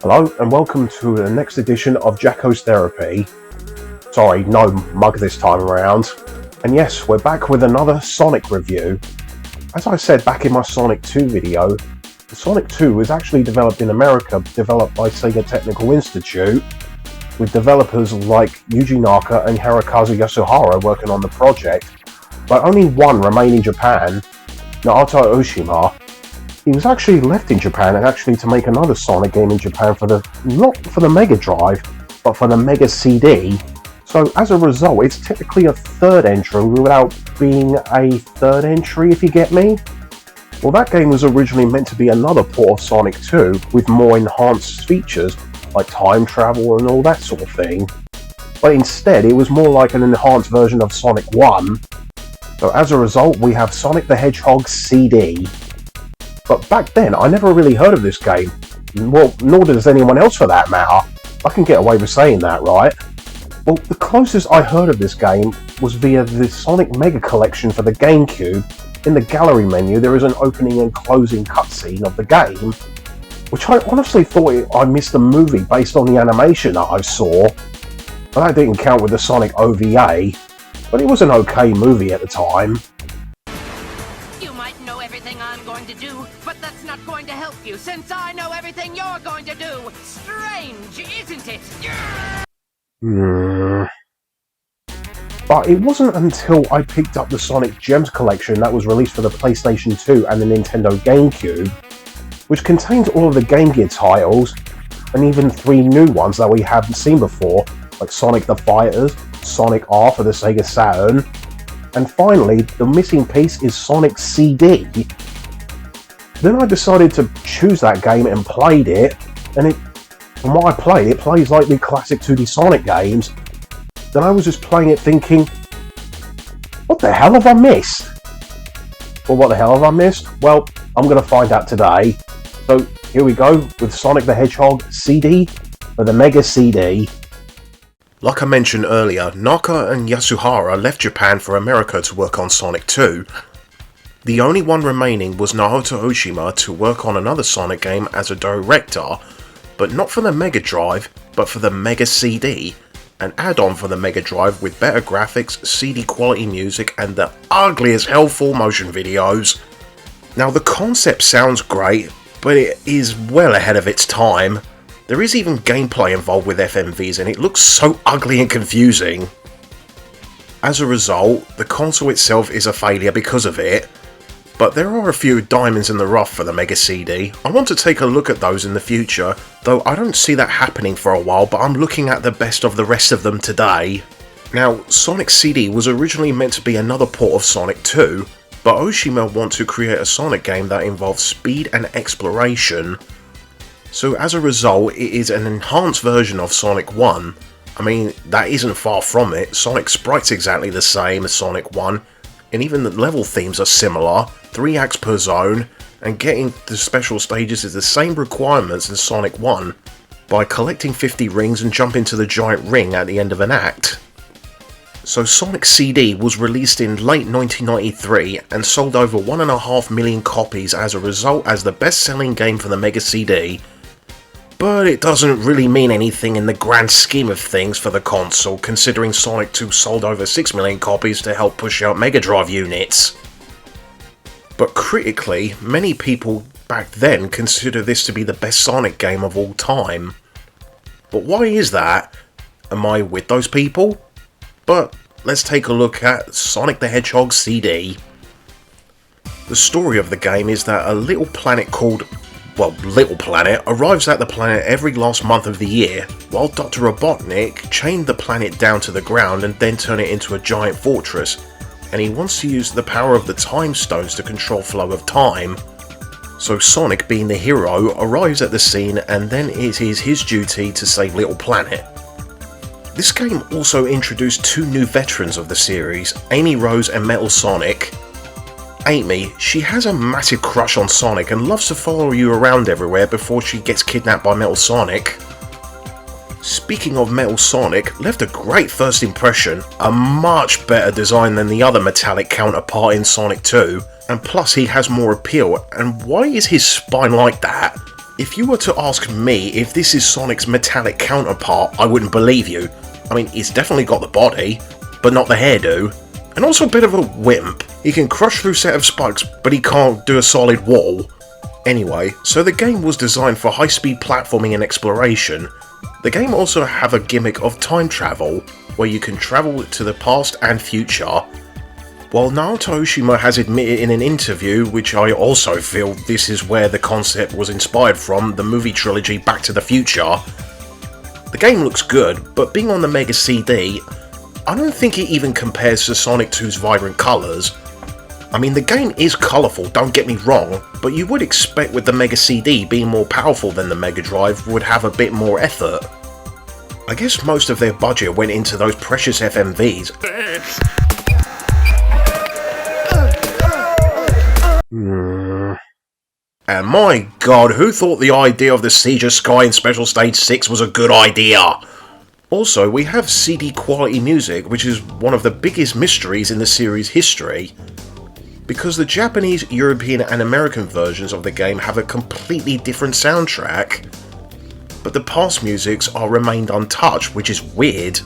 Hello and welcome to the next edition of Jacko's Therapy. Sorry, no mug this time around. And yes, we're back with another Sonic review. As I said back in my Sonic 2 video, the Sonic 2 was actually developed in America, developed by Sega Technical Institute, with developers like Yuji Naka and Hirokazu Yasuhara working on the project, but only one remained in Japan, Naoto Oshima. He was actually left in Japan and actually to make another Sonic game in Japan not for the Mega Drive, but for the Mega CD. So as a result, it's technically a third entry without being a third entry, if you get me. Well, that game was originally meant to be another port of Sonic 2 with more enhanced features like time travel and all that sort of thing. But instead, it was more like an enhanced version of Sonic 1. So as a result, we have Sonic the Hedgehog CD. But back then, I never really heard of this game. Well, nor does anyone else for that matter. I can get away with saying that, right? Well, the closest I heard of this game was via the Sonic Mega Collection for the GameCube. In the gallery menu, there is an opening and closing cutscene of the game, which I honestly thought I missed a movie based on the animation that I saw. And that didn't count with the Sonic OVA, but it was an okay movie at the time. You might know everything I'm going to do, but that's not going to help you, since I know everything you're going to do. Strange, isn't it? But it wasn't until I picked up the Sonic Gems collection that was released for the PlayStation 2 and the Nintendo GameCube, which contains all of the Game Gear titles, and even 3 new ones that we haven't seen before, like Sonic the Fighters, Sonic R for the Sega Saturn, and finally, the missing piece is Sonic CD. Then I decided to choose that game and played it, and from what I played, it plays like the classic 2D Sonic games. Then I was just playing it thinking, what the hell have I missed? Well, what the hell have I missed? Well, I'm going to find out today. So here we go with Sonic the Hedgehog CD for the Mega CD. Like I mentioned earlier, Naka and Yasuhara left Japan for America to work on Sonic 2. The only one remaining was Naoto Oshima to work on another Sonic game as a director, but not for the Mega Drive, but for the Mega CD, an add-on for the Mega Drive with better graphics, CD quality music, and the ugly as hell full motion videos. Now the concept sounds great, but it is well ahead of its time. There is even gameplay involved with FMVs and it looks so ugly and confusing. As a result, the console itself is a failure because of it, but there are a few diamonds in the rough for the Mega CD. I want to take a look at those in the future, though I don't see that happening for a while, but I'm looking at the best of the rest of them today. Now, Sonic CD was originally meant to be another port of Sonic 2, but Oshima wants to create a Sonic game that involves speed and exploration. So as a result, it is an enhanced version of Sonic 1. I mean, that isn't far from it. Sonic sprite's exactly the same as Sonic 1, and even the level themes are similar, 3 acts per zone, and getting the special stages is the same requirements as Sonic 1, by collecting 50 rings and jumping to the giant ring at the end of an act. So Sonic CD was released in late 1993 and sold over 1.5 million copies as a result as the best-selling game for the Mega CD. But it doesn't really mean anything in the grand scheme of things for the console, considering Sonic 2 sold over 6 million copies to help push out Mega Drive units. But critically, many people back then consider this to be the best Sonic game of all time. But why is that? Am I with those people? But let's take a look at Sonic the Hedgehog CD. The story of the game is that a little planet called Little Planet arrives at the planet every last month of the year, while Dr. Robotnik chained the planet down to the ground and then turned it into a giant fortress, and he wants to use the power of the time stones to control flow of time. So Sonic, being the hero, arrives at the scene and then it is his duty to save Little Planet. This game also introduced 2 new veterans of the series, Amy Rose and Metal Sonic. Amy, she has a massive crush on Sonic and loves to follow you around everywhere before she gets kidnapped by Metal Sonic. Speaking of Metal Sonic, left a great first impression, a much better design than the other metallic counterpart in Sonic 2, and plus he has more appeal, and why is his spine like that? If you were to ask me if this is Sonic's metallic counterpart, I wouldn't believe you. I mean, he's definitely got the body, but not the hairdo. And also a bit of a wimp. He can crush through a set of spikes, but he can't do a solid wall. Anyway, so the game was designed for high-speed platforming and exploration. The game also have a gimmick of time travel, where you can travel to the past and future. While Naoto Oshima has admitted in an interview, which I also feel this is where the concept was inspired from, the movie trilogy Back to the Future. The game looks good, but being on the Mega CD, I don't think it even compares to Sonic 2's vibrant colours. I mean, the game is colourful, don't get me wrong, but you would expect with the Mega CD being more powerful than the Mega Drive would have a bit more effort. I guess most of their budget went into those precious FMVs. And my god, who thought the idea of the Siege of Sky in Special Stage 6 was a good idea? Also, we have CD quality music, which is one of the biggest mysteries in the series' history. Because the Japanese, European and American versions of the game have a completely different soundtrack, but the past musics are remained untouched, which is weird.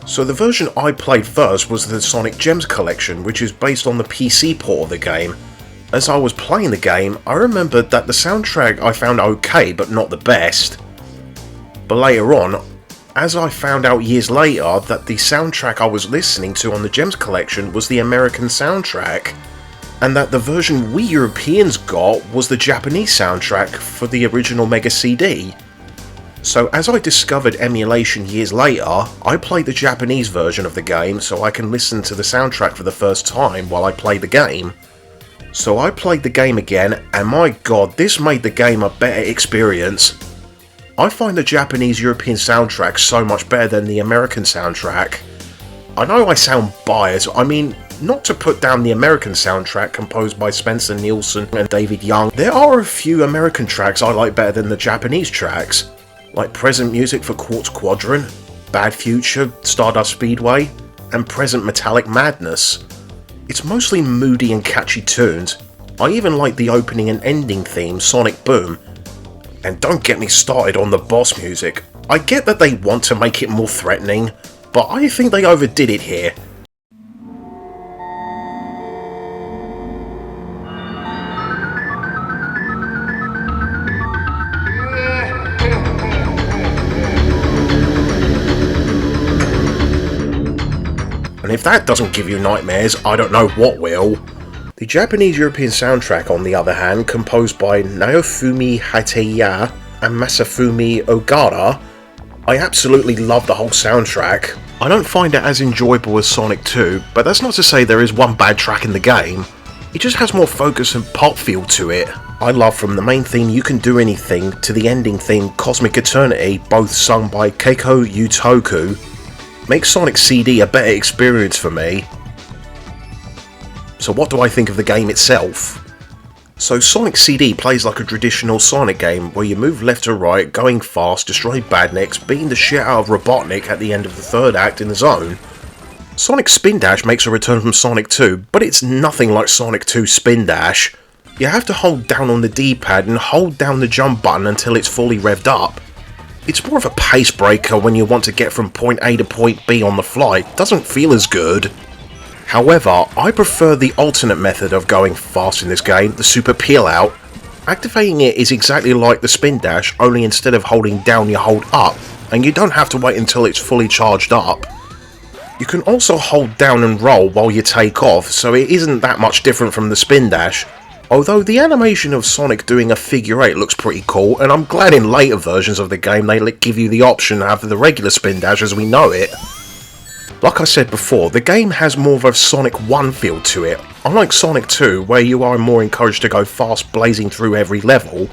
So the version I played first was the Sonic Gems collection, which is based on the PC port of the game. As I was playing the game, I remembered that the soundtrack I found okay, but not the best. But later on, as I found out years later that the soundtrack I was listening to on the Gems collection was the American soundtrack, and that the version we Europeans got was the Japanese soundtrack for the original Mega CD. So as I discovered emulation years later, I played the Japanese version of the game so I can listen to the soundtrack for the first time while I play the game. So I played the game again, and my god, this made the game a better experience. I find the Japanese European soundtrack so much better than the American soundtrack. I know I sound biased, I mean, not to put down the American soundtrack composed by Spencer Nielsen and David Young, there are a few American tracks I like better than the Japanese tracks, like Present Music for Quartz Quadrant, Bad Future, Stardust Speedway, and Present Metallic Madness. It's mostly moody and catchy tunes. I even like the opening and ending theme, Sonic Boom. And don't get me started on the boss music. I get that they want to make it more threatening, but I think they overdid it here. And if that doesn't give you nightmares, I don't know what will. The Japanese-European soundtrack, on the other hand, composed by Naofumi Hateya and Masafumi Ogata, I absolutely love the whole soundtrack. I don't find it as enjoyable as Sonic 2, but that's not to say there is one bad track in the game. It just has more focus and pop feel to it. I love from the main theme You Can Do Anything to the ending theme Cosmic Eternity, both sung by Keiko Yutoku. Makes Sonic CD a better experience for me. So what do I think of the game itself? So Sonic CD plays like a traditional Sonic game where you move left to right, going fast, destroy badniks, beating the shit out of Robotnik at the end of the third act in the zone. Sonic Spin Dash makes a return from Sonic 2, but it's nothing like Sonic 2 Spin Dash. You have to hold down on the D-pad and hold down the jump button until it's fully revved up. It's more of a pace breaker when you want to get from point A to point B on the fly, it doesn't feel as good. However, I prefer the alternate method of going fast in this game, the Super Peel Out. Activating it is exactly like the Spin Dash, only instead of holding down you hold up, and you don't have to wait until it's fully charged up. You can also hold down and roll while you take off, so it isn't that much different from the Spin Dash. Although the animation of Sonic doing a figure 8 looks pretty cool, and I'm glad in later versions of the game they give you the option to have the regular Spin Dash as we know it. Like I said before, the game has more of a Sonic 1 feel to it. Unlike Sonic 2, where you are more encouraged to go fast blazing through every level,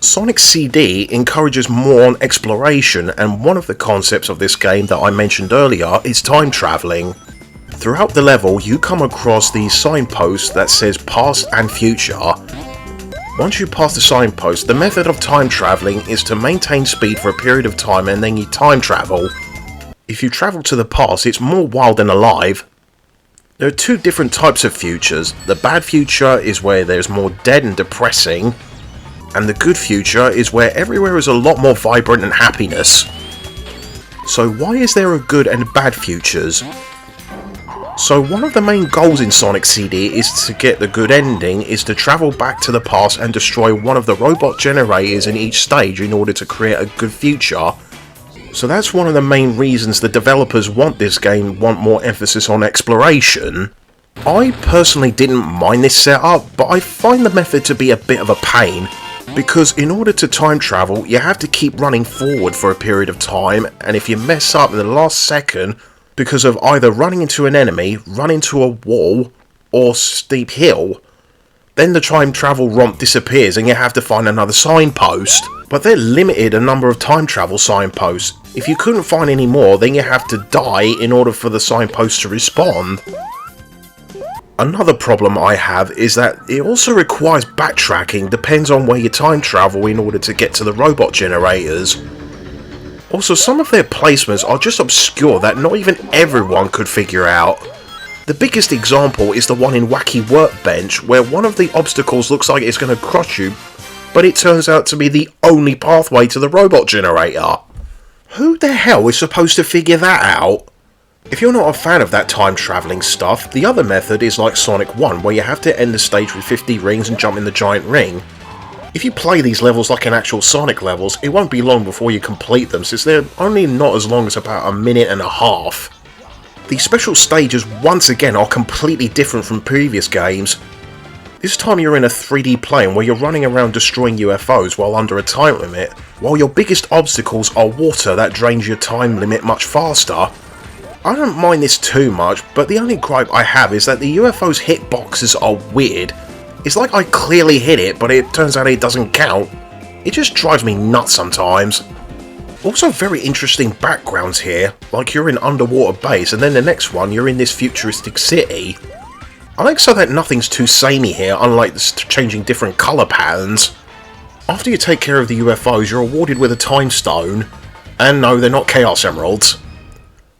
Sonic CD encourages more on exploration, and one of the concepts of this game that I mentioned earlier is time travelling. Throughout the level, you come across these signposts that says past and future. Once you pass the signpost, the method of time travelling is to maintain speed for a period of time and then you time travel. If you travel to the past, it's more wild and alive. There are two different types of futures. The bad future is where there's more dead and depressing, and the good future is where everywhere is a lot more vibrant and happiness. So why is there a good and bad futures? So one of the main goals in Sonic CD is to get the good ending, is to travel back to the past and destroy one of the robot generators in each stage in order to create a good future. So that's one of the main reasons the developers want this game, want more emphasis on exploration. I personally didn't mind this setup, but I find the method to be a bit of a pain, because in order to time travel you have to keep running forward for a period of time, and if you mess up in the last second, because of either running into an enemy, run into a wall, or steep hill, then the time travel romp disappears and you have to find another signpost. But they're limited a number of time travel signposts. If you couldn't find any more, then you have to die in order for the signpost to respond. Another problem I have is that it also requires backtracking, depends on where you time travel in order to get to the robot generators. Also, some of their placements are just obscure that not even everyone could figure out. The biggest example is the one in Wacky Workbench, where one of the obstacles looks like it's going to crush you, but it turns out to be the only pathway to the robot generator. Who the hell is supposed to figure that out? If you're not a fan of that time travelling stuff, the other method is like Sonic 1, where you have to end the stage with 50 rings and jump in the giant ring. If you play these levels like an actual Sonic levels, it won't be long before you complete them, since they're only not as long as about a minute and a half. These special stages once again are completely different from previous games. This time you're in a 3D plane where you're running around destroying UFOs while under a time limit, while your biggest obstacles are water that drains your time limit much faster. I don't mind this too much, but the only gripe I have is that the UFO's hitboxes are weird. It's like I clearly hit it, but it turns out it doesn't count. It just drives me nuts sometimes. Also very interesting backgrounds here, like you're in underwater base and then the next one you're in this futuristic city. I like so that nothing's too samey here, unlike the changing different colour patterns. After you take care of the UFOs, you're awarded with a time stone. And no, they're not Chaos Emeralds.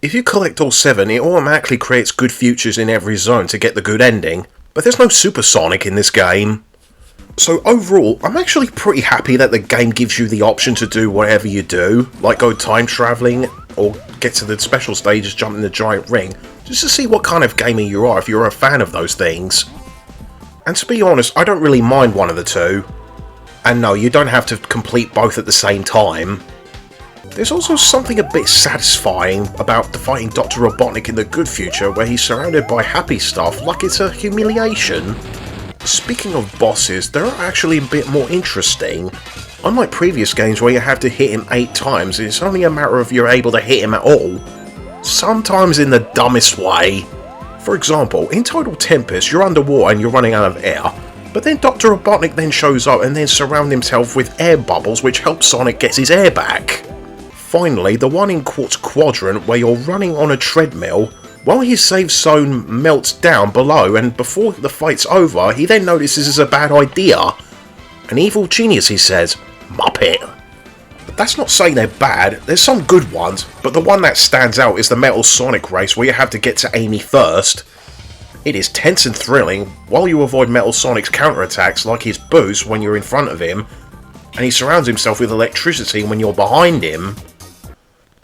If you collect all 7, it automatically creates good futures in every zone to get the good ending. But there's no Super Sonic in this game. So overall, I'm actually pretty happy that the game gives you the option to do whatever you do, like go time travelling, or get to the special stages, jump in the giant ring, just to see what kind of gamer you are if you're a fan of those things. And to be honest, I don't really mind one of the two. And no, you don't have to complete both at the same time. There's also something a bit satisfying about defeating Dr. Robotnik in the good future, where he's surrounded by happy stuff like it's a humiliation. Speaking of bosses, they're actually a bit more interesting. Unlike previous games where you have to hit him 8 times, it's only a matter of you're able to hit him at all. Sometimes in the dumbest way. For example, in Total Tempest, you're underwater and you're running out of air, but then Dr. Robotnik then shows up and then surrounds himself with air bubbles which help Sonic get his air back. Finally, the one in Quartz Quadrant where you're running on a treadmill, while his safe zone melts down below, and before the fight's over, he then notices it's a bad idea. An evil genius, he says. Muppet. But that's not saying they're bad, there's some good ones, but the one that stands out is the Metal Sonic race where you have to get to Amy first. It is tense and thrilling, while you avoid Metal Sonic's counterattacks like his boost when you're in front of him, and he surrounds himself with electricity when you're behind him.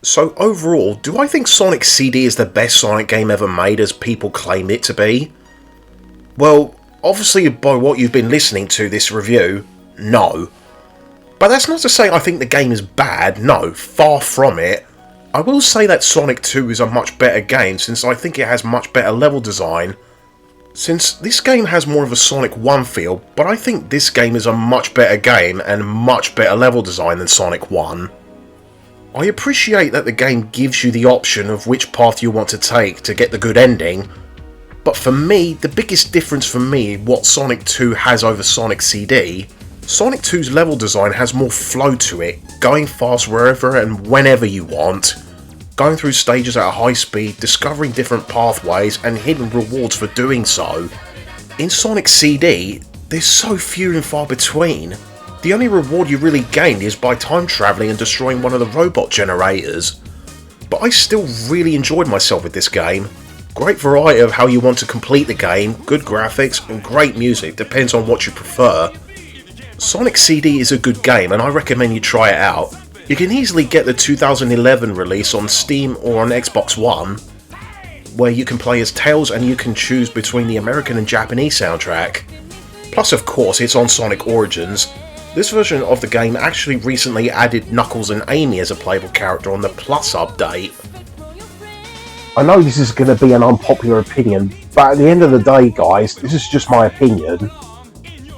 So overall, do I think Sonic CD is the best Sonic game ever made as people claim it to be? Well, obviously by what you've been listening to this review, no. But that's not to say I think the game is bad, no, far from it. I will say that Sonic 2 is a much better game since I think it has much better level design. Since this game has more of a Sonic 1 feel, but I think this game is a much better game and much better level design than Sonic 1. I appreciate that the game gives you the option of which path you want to take to get the good ending, but for me, the biggest difference for me what Sonic 2 has over Sonic CD, Sonic 2's level design has more flow to it, going fast wherever and whenever you want, going through stages at a high speed, discovering different pathways and hidden rewards for doing so. In Sonic CD, there's so few and far between. The only reward you really gain is by time travelling and destroying one of the robot generators. But I still really enjoyed myself with this game. Great variety of how you want to complete the game, good graphics and great music, depends on what you prefer. Sonic CD is a good game and I recommend you try it out. You can easily get the 2011 release on Steam or on Xbox One, where you can play as Tails and you can choose between the American and Japanese soundtrack. Plus of course it's on Sonic Origins. This version of the game actually recently added Knuckles and Amy as a playable character on the Plus update. I know this is going to be an unpopular opinion, but at the end of the day guys, this is just my opinion.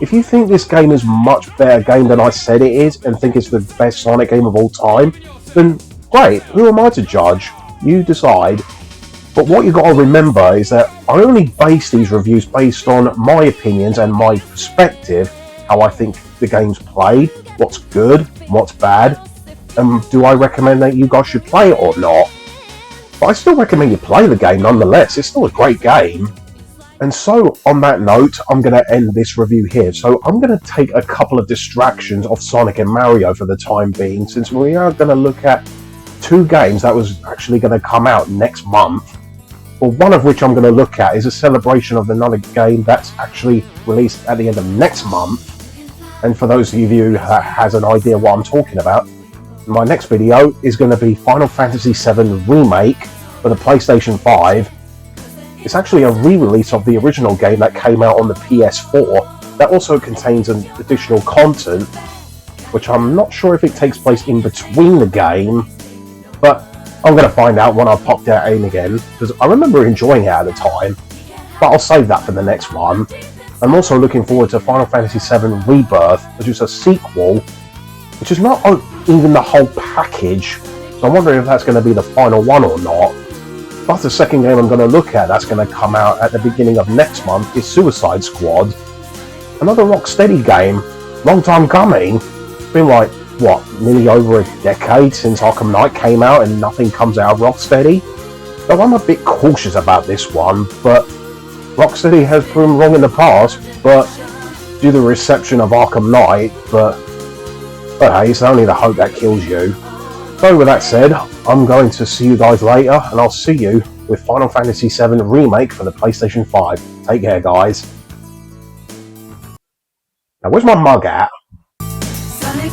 If you think this game is a much better game than I said it is, and think it's the best Sonic game of all time, then great, who am I to judge? You decide. But what you got to remember is that I only base these reviews based on my opinions and my perspective, how I think the game's played, what's good, what's bad, and do I recommend that you guys should play it or not? But I still recommend you play the game nonetheless, it's still a great game. And so, on that note, I'm going to end this review here. So I'm going to take a couple of distractions off Sonic and Mario for the time being, since we are going to look at two games that was actually going to come out next month. Well, one of which I'm going to look at is a celebration of another game that's actually released at the end of next month. And for those of you that has an idea what I'm talking about, my next video is going to be Final Fantasy VII Remake for the PlayStation 5. It's actually a re-release of the original game that came out on the PS4 that also contains an additional content, which I'm not sure if it takes place in between the game, but I'm going to find out when I pop that in again, because I remember enjoying it at the time, but I'll save that for the next one. I'm also looking forward to Final Fantasy VII Rebirth, which is a sequel, which is not even the whole package, so I'm wondering if that's going to be the final one or not. But the second game I'm going to look at that's going to come out at the beginning of next month is Suicide Squad. Another Rocksteady game. Long time coming. It's been like, what, nearly over a decade since Arkham Knight came out and nothing comes out of Rocksteady? So I'm a bit cautious about this one, but Rocksteady has proven wrong in the past, but due to the reception of Arkham Knight, but hey, it's only the hope that kills you. So with that said, I'm going to see you guys later, and I'll see you with Final Fantasy VII Remake for the PlayStation 5. Take care, guys. Now, where's my mug at? Sonic